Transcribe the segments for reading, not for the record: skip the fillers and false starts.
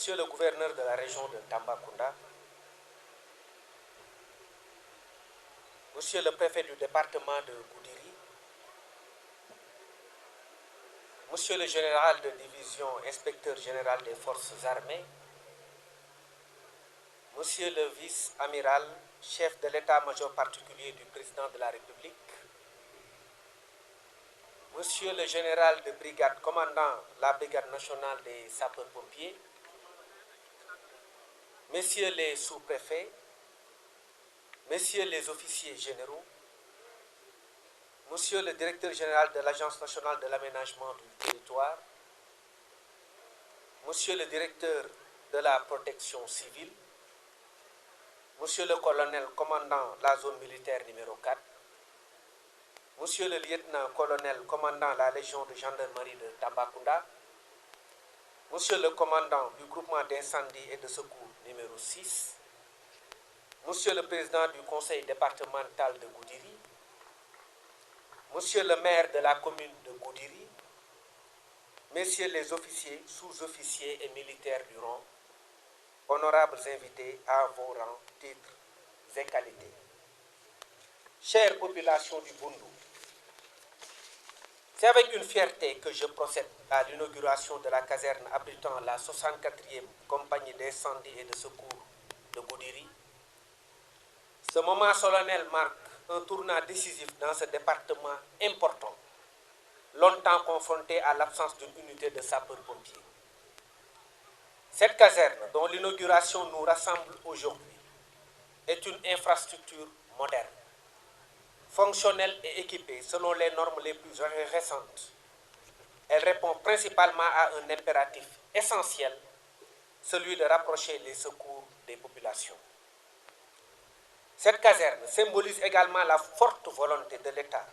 Monsieur le gouverneur de la région de Tambacounda, Monsieur le préfet du département de Goudiri, Monsieur le général de division, inspecteur général des forces armées, Monsieur le vice-amiral, chef de l'état-major particulier du président de la République, Monsieur le général de brigade commandant la brigade nationale des sapeurs-pompiers, Messieurs les sous-préfets, Messieurs les officiers généraux, Monsieur le directeur général de l'Agence nationale de l'aménagement du territoire, Monsieur le directeur de la protection civile, Monsieur le colonel commandant la zone militaire numéro 4, Monsieur le lieutenant-colonel commandant la légion de gendarmerie de Tambacounda, Monsieur le commandant du groupement d'incendie et de secours numéro 6, Monsieur le président du conseil départemental de Goudiri, Monsieur le maire de la commune de Goudiri, Messieurs les officiers, sous-officiers et militaires du rang, honorables invités à vos rangs, titres et qualités. Chère population du Boundou, c'est avec une fierté que je procède à l'inauguration de la caserne abritant la 64e compagnie d'incendie et de secours de Goudiri. Ce moment solennel marque un tournant décisif dans ce département important, longtemps confronté à l'absence d'une unité de sapeurs-pompiers. Cette caserne, dont l'inauguration nous rassemble aujourd'hui, est une infrastructure moderne, fonctionnelle et équipée selon les normes les plus récentes. Elle répond principalement à un impératif essentiel, celui de rapprocher les secours des populations. Cette caserne symbolise également la forte volonté de l'État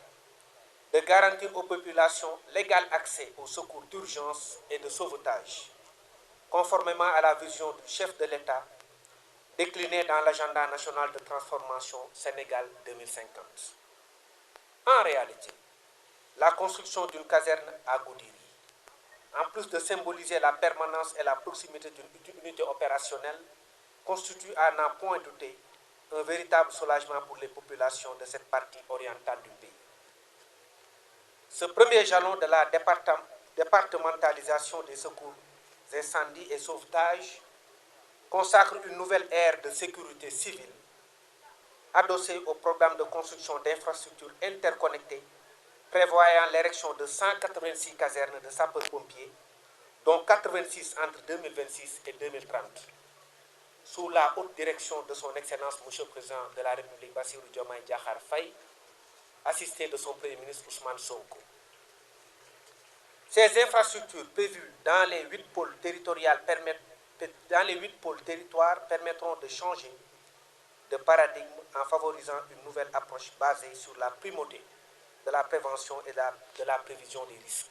de garantir aux populations l'égal accès aux secours d'urgence et de sauvetage, conformément à la vision du chef de l'État déclinée dans l'agenda national de transformation Sénégal 2050. En réalité, la construction d'une caserne à Goudiri, en plus de symboliser la permanence et la proximité d'une unité opérationnelle, constitue à n'en point douter un véritable soulagement pour les populations de cette partie orientale du pays. Ce premier jalon de la départementalisation des secours, incendies et sauvetage consacre une nouvelle ère de sécurité civile adossée au programme de construction d'infrastructures interconnectées prévoyant l'érection de 186 casernes de sapeurs-pompiers, dont 86 entre 2026 et 2030, sous la haute direction de son Excellence M. le Président de la République Bassirou Diomaye Diakhar Faye, assisté de son Premier ministre Ousmane Sonko. Ces infrastructures prévues dans les 8 pôles territoriaux permettront de changer de paradigme en favorisant une nouvelle approche basée sur la primauté de la prévention et de la prévision des risques.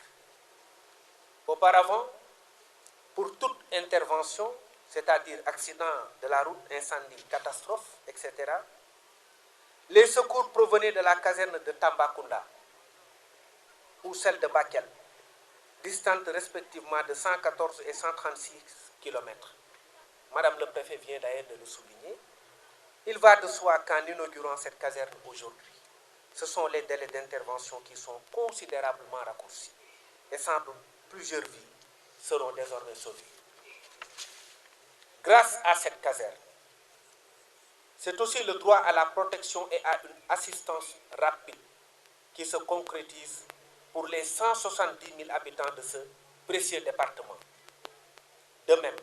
Auparavant, pour toute intervention, c'est-à-dire accident de la route, incendie, catastrophe, etc., les secours provenaient de la caserne de Tambacounda ou celle de Bakel, distantes respectivement de 114 et 136 km. Madame le préfet vient d'ailleurs de le souligner. Il va de soi qu'en inaugurant cette caserne aujourd'hui, ce sont les délais d'intervention qui sont considérablement raccourcis et sans doute plusieurs vies seront désormais sauvées. Grâce à cette caserne, c'est aussi le droit à la protection et à une assistance rapide qui se concrétise pour les 170 000 habitants de ce précieux département. De même,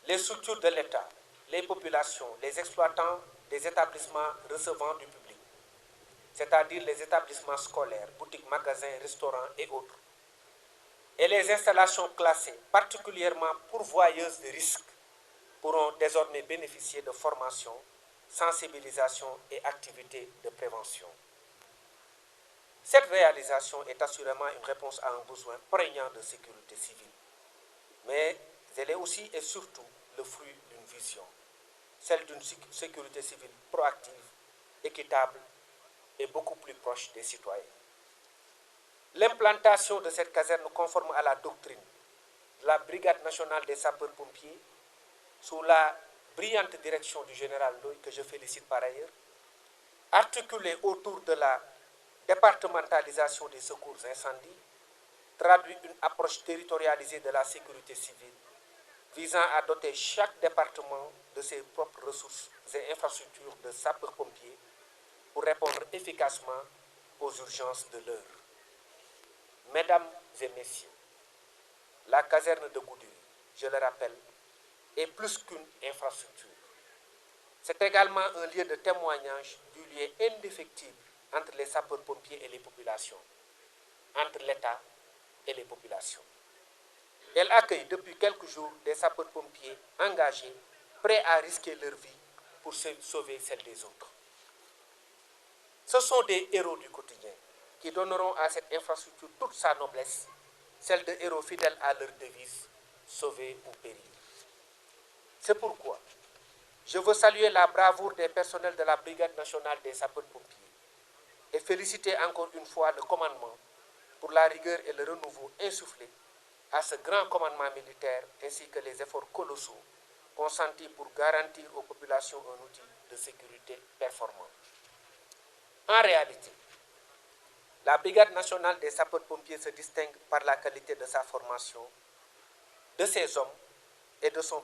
les structures de l'État, les populations, les exploitants des établissements recevant du public, c'est-à-dire les établissements scolaires, boutiques, magasins, restaurants et autres, et les installations classées particulièrement pourvoyeuses de risques pourront désormais bénéficier de formation, sensibilisation et activités de prévention. Cette réalisation est assurément une réponse à un besoin prégnant de sécurité civile, mais elle est aussi et surtout le fruit d'une vision, celle d'une sécurité civile proactive, équitable et beaucoup plus proche des citoyens. L'implantation de cette caserne conforme à la doctrine de la Brigade nationale des sapeurs-pompiers, sous la brillante direction du général Ndoye, que je félicite par ailleurs, articulée autour de la départementalisation des secours incendies, traduit une approche territorialisée de la sécurité civile, visant à doter chaque département de ses propres ressources et infrastructures de sapeurs-pompiers pour répondre efficacement aux urgences de l'heure. Mesdames et messieurs, la caserne de Goudiri, je le rappelle, est plus qu'une infrastructure. C'est également un lieu de témoignage du lien indéfectible entre les sapeurs-pompiers et les populations, entre l'État et les populations. Elle accueille depuis quelques jours des sapeurs-pompiers engagés, prêts à risquer leur vie pour sauver celle des autres. Ce sont des héros du quotidien qui donneront à cette infrastructure toute sa noblesse, celle de héros fidèles à leur devise, sauver ou périr. C'est pourquoi je veux saluer la bravoure des personnels de la Brigade nationale des sapeurs-pompiers et féliciter encore une fois le commandement pour la rigueur et le renouveau insufflé à ce grand commandement militaire ainsi que les efforts colossaux consentis pour garantir aux populations un outil de sécurité performant. En réalité, la Brigade nationale des sapeurs-pompiers se distingue par la qualité de sa formation, de ses hommes et de son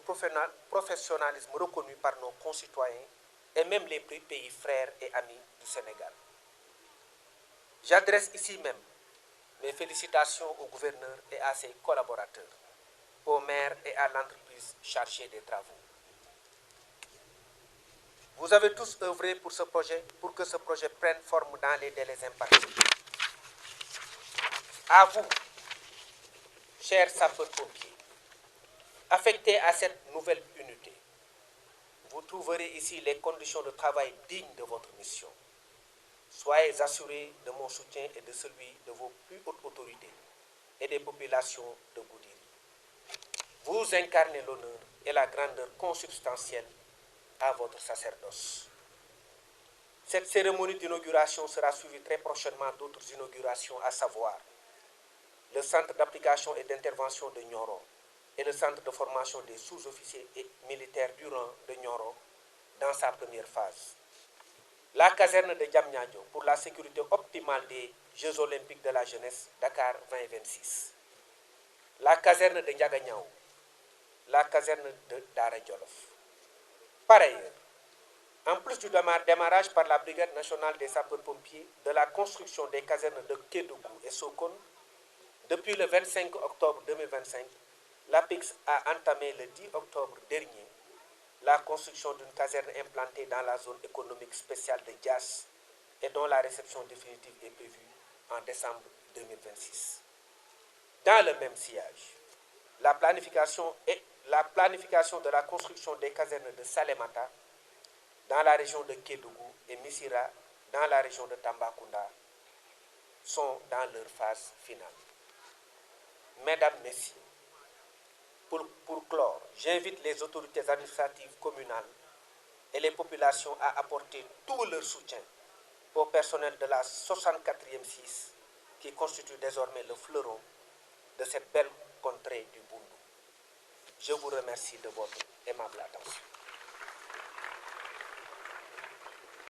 professionnalisme reconnu par nos concitoyens et même les pays frères et amis du Sénégal. J'adresse ici même mes félicitations au gouverneur et à ses collaborateurs, au maire et à l'entreprise chargée des travaux. Vous avez tous œuvré pour que ce projet prenne forme dans les délais impartis. À vous, chers sapeurs-pompiers, affectés à cette nouvelle unité, vous trouverez ici les conditions de travail dignes de votre mission. Soyez assurés de mon soutien et de celui de vos plus hautes autorités et des populations de Goudiri. Vous incarnez l'honneur et la grandeur consubstantielle à votre sacerdoce. Cette cérémonie d'inauguration sera suivie très prochainement d'autres inaugurations, à savoir le centre d'application et d'intervention de Nioro et le centre de formation des sous-officiers et militaires du rang de Nioro dans sa première phase. La caserne de Diamniadio pour la sécurité optimale des Jeux olympiques de la jeunesse Dakar 2026. La caserne de Ndiaganiao, la caserne de Dara Djolof. Par ailleurs, en plus du démarrage par la Brigade nationale des sapeurs-pompiers de la construction des casernes de Kédougou et Sokone, depuis le 25 octobre 2025, l'APIX a entamé le 10 octobre dernier la construction d'une caserne implantée dans la zone économique spéciale de Diass et dont la réception définitive est prévue en décembre 2026. Dans le même sillage, la planification de la construction des casernes de Salemata dans la région de Kédougou et Missira dans la région de Tambacounda sont dans leur phase finale. Mesdames, Messieurs, pour clore, j'invite les autorités administratives communales et les populations à apporter tout leur soutien au personnel de la 64e CIS qui constitue désormais le fleuron de cette belle contrée du Boundou. Je vous remercie de votre aimable attention.